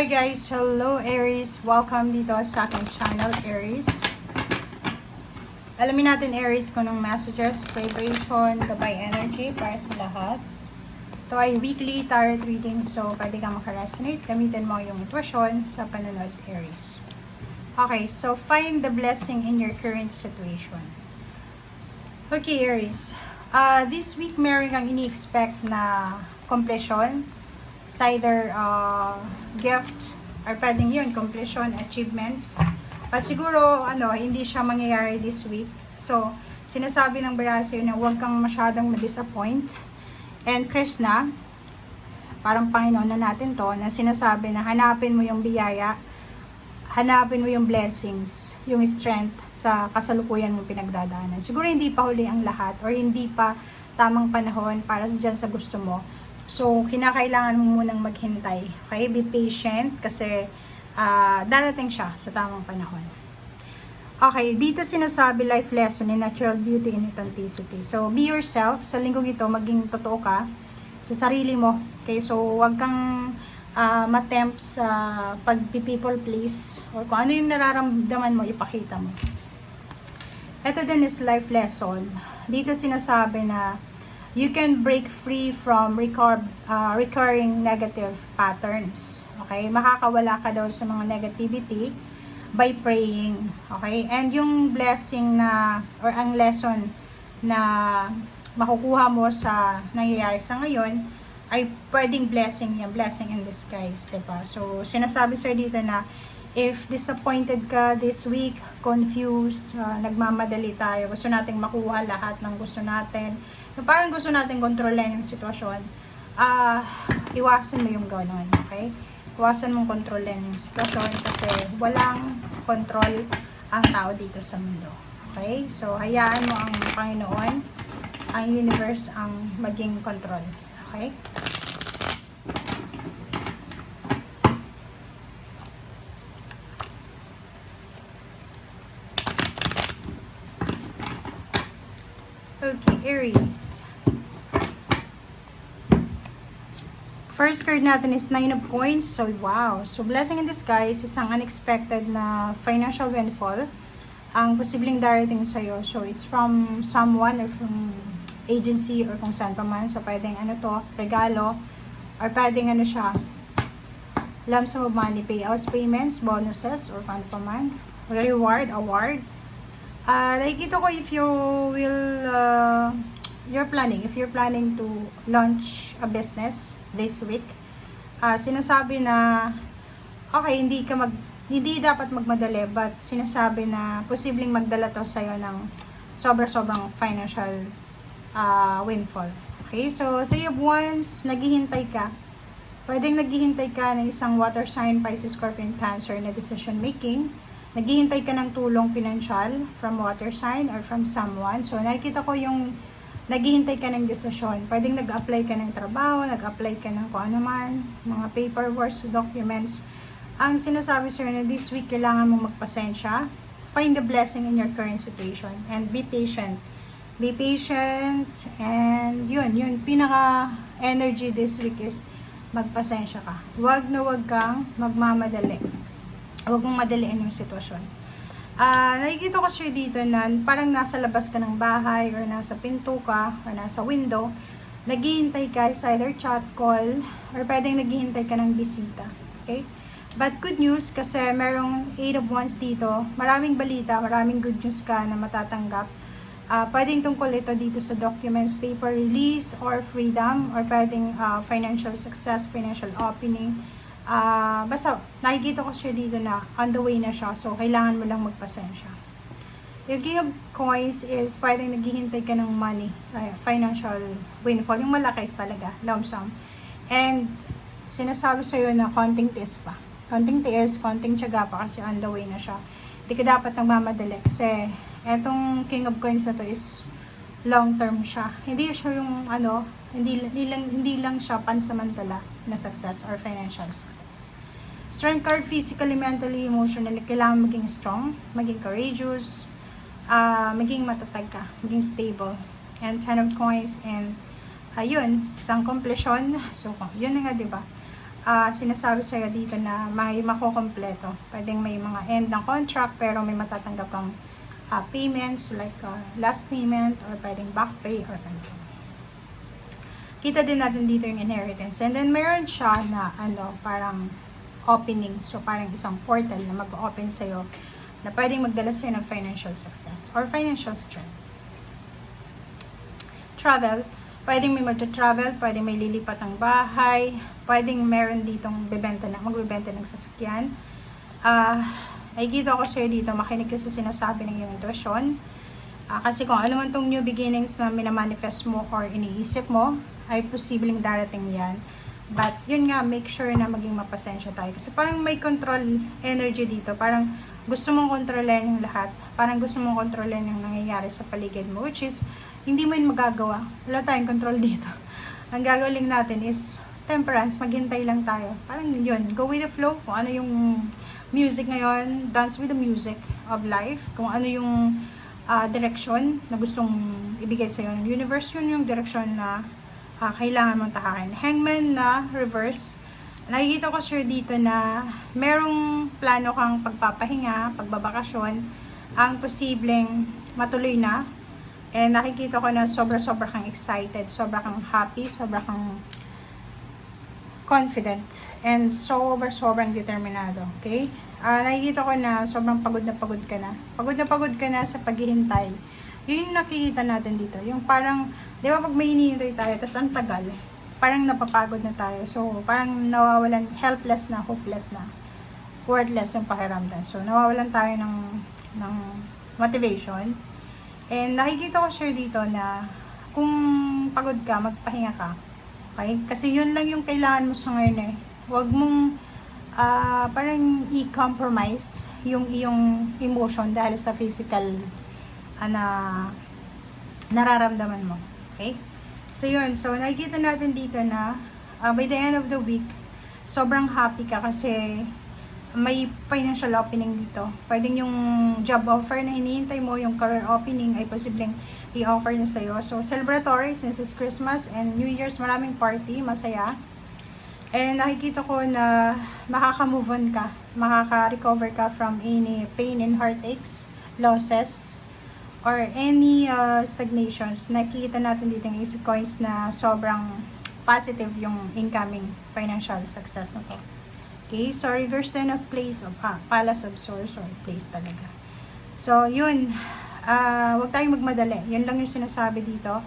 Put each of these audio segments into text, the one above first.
Hi guys, hello Aries, welcome dito sa aking channel Aries. Alamin natin Aries kung anong messages, vibration, gabay energy para sa lahat. Ito ay weekly tarot reading, so pwede kang makaresonate, gamitin mo yung intuition sa panonood Aries. Okay, so find the blessing in your current situation. Okay Aries, this week meron kang ini-expect na completion. It's either gift or pwedeng yun, completion, achievements. At siguro, hindi siya mangyayari this week. So, sinasabi ng Barasyo na huwag kang masyadong ma-disappoint. And Krishna, parang Panginoon na natin to, na sinasabi na hanapin mo yung biyaya, hanapin mo yung blessings, yung strength sa kasalukuyan mong pinagdadaanan. Siguro hindi pa huli ang lahat or hindi pa tamang panahon para dyan sa gusto mo. So, kinakailangan mo munang maghintay. Okay? Be patient kasi darating siya sa tamang panahon. Okay, dito sinasabi life lesson in natural beauty and authenticity. So, be yourself. Sa linggong ito, maging totoo ka sa sarili mo. Okay? So, wag kang matempt sa pag-people please or kung ano yung nararamdaman mo, ipakita mo. Ito din is life lesson. Dito sinasabi na you can break free from recurring negative patterns. Okay? Makakawala ka daw sa mga negativity by praying. Okay? And yung blessing na, or ang lesson na makukuha mo sa nangyayari sa ngayon, ay pwedeng blessing yan, blessing in disguise. Diba? So, sinasabi sir dito na, if disappointed ka this week, confused, nagmamadali tayo, gusto nating makuha lahat ng gusto natin, parang gusto natin kontrolin yung sitwasyon, iwasan mo yung ganon, okay? Iwasan mong kontrolin yung sitwasyon kasi walang control ang tao dito sa mundo, okay? So, hayaan mo ang Panginoon, ang universe ang maging control, okay? Okay, Aries. First card natin is 9 of Coins. So, wow. So, blessing in disguise, isang unexpected na financial windfall ang posibleng darating sa'yo. So, it's from someone or from agency or kung saan pa man. So, pwedeng regalo or pwedeng siya, lump sum of money, payouts, payments, bonuses, or kung ano pa man. Reward, award. Nakikita ko if you will, if you're planning to launch a business this week, sinasabi na, okay, hindi dapat magmadali, but sinasabi na posibleng magdala to sa'yo ng sobra-sobrang financial windfall. Okay, so 3 of Wands, naghihintay ka. Pwedeng naghihintay ka ng isang water sign, Pisces, Scorpion, Cancer na decision making. Naghihintay ka ng tulong financial from water sign or from someone. So, nakikita ko yung naghihintay ka ng desisyon. Pwedeng nag-apply ka ng trabaho, nag-apply ka ng kung ano man, mga paperwork, documents. Ang sinasabi sir na this week, kailangan mong magpasensya. Find the blessing in your current situation and be patient. Be patient and yun, pinaka-energy this week is magpasensya ka. Huwag kang magmamadali. Huwag mong madaliin yung sitwasyon. Nakikita ko siya dito na parang nasa labas ka ng bahay or nasa pinto ka or nasa window. Naghihintay ka sa either chat, call, or pwedeng naghihintay ka ng bisita. Okay? But good news kasi merong 8 of Wands dito. Maraming balita, maraming good news ka na matatanggap. Pwedeng tungkol ito dito sa documents, paper release, or freedom, or pwedeng financial success, financial opening. Basta nakikita ko siya dito na on the way na siya, so kailangan mo lang magpasensya. Yung King of Coins is pwedeng naghihintay ka ng money sa financial windfall, yung malaki talaga, lump sum. And sinasabi sa'yo na konting tiis pa, konting tiis, konting tiyaga pa kasi on the way na siya. Hindi ka dapat nagmamadali kasi etong King of Coins na to is long term siya. Hindi siya yung hindi lang siya pansamantala na success or financial success. Strength card, physically, mentally, emotionally, kailangan maging strong, maging courageous, maging matatag ka, maging stable. And 10 of Coins and ayun, isang completion. So, yun na nga, diba? sinasabi sa'yo dito na may makukompleto. Pwedeng may mga end ng contract pero may matatanggap kang payments like last payment or pwedeng back pay or ganito. Kita din natin dito yung inheritance. And then meron siya na parang opening. So parang isang portal na mag-open sa'yo na pwedeng magdala sa'yo ng financial success or financial strength. Travel. Pwedeng may magta-travel, pwedeng may lilipat ng bahay, pwedeng meron ditong magbebenta ng sasakyan. Nakikita ko sa'yo dito, makinig ka sa sinasabi ng iyong intuition. Kasi kung ano man tong new beginnings na minamanifest mo or iniisip mo, ay posibleng darating yan. But yun nga, make sure na maging mapasensya tayo. Kasi parang may control energy dito. Parang gusto mong kontrolin yung lahat. Parang gusto mong kontrolin yung nangyayari sa paligid mo. Which is, hindi mo yun magagawa. Wala tayong control dito. Ang gagawin natin is temperance. Maghintay lang tayo. Parang yun. Go with the flow. Kung ano yung music ngayon, dance with the music of life. Kung ano yung direction na gustong ibigay sa'yo ng universe, yun yung direction na kailangan mong takakin. Hangman na reverse. Nakikita ko sure dito na merong plano kang pagpapahinga, pagbabakasyon, ang posibleng matuloy na. And nakikita ko na sobra-sobra kang excited, sobra kang happy, sobra kang confident, and sobrang determinado. Okay? Nakikita ko na sobrang pagod na pagod ka na. Pagod na sa paghihintay. Yun yung nakikita natin dito. Yung parang, di ba pag may hinihintay tayo, tas ang tagal, parang napapagod na tayo. So, parang nawawalan, helpless na, hopeless na, worthless yung pakiramdam. So, nawawalan tayo ng motivation. And nakikita ko sure dito na kung pagod ka, magpahinga ka. Okay? Kasi yun lang yung kailangan mo sa ngayon eh. Huwag mong parang i-compromise yung iyong emotion dahil sa physical na nararamdaman mo. Okay? So yun. So nakikita natin dito na by the end of the week, sobrang happy ka kasi may financial opening dito. Pwedeng yung job offer na hinihintay mo, yung career opening ay posibleng i-offer niya sa'yo. So, celebratory since it's Christmas and New Year's, maraming party, masaya. And nakikita ko na makaka-move on ka, makaka-recover ka from any pain and heartaches, losses, or any stagnations. Nakikita natin dito yung isip coins na sobrang positive yung incoming financial success na to. Okay, so reverse then of place of palace of source or place talaga. So, yun. Huwag tayong magmadali. Yun lang yung sinasabi dito.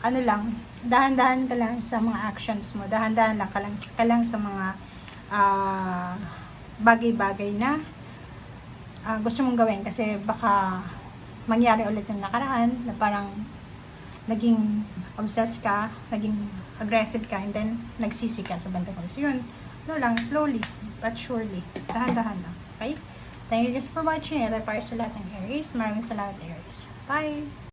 Ano lang, dahan-dahan ka lang sa mga actions mo. Dahan-dahan lang ka lang sa mga bagay-bagay na gusto mong gawin. Kasi baka mangyari ulit yung nakaraan na parang naging obsessed ka, naging aggressive ka, and then nagsisi ka sa bandang huli. So, yun. No lang, slowly but surely. Dahan-dahan lang. Okay? Thank you guys for watching. Ito para sa lahat ng Aries. Maraming salamat, Aries. Bye!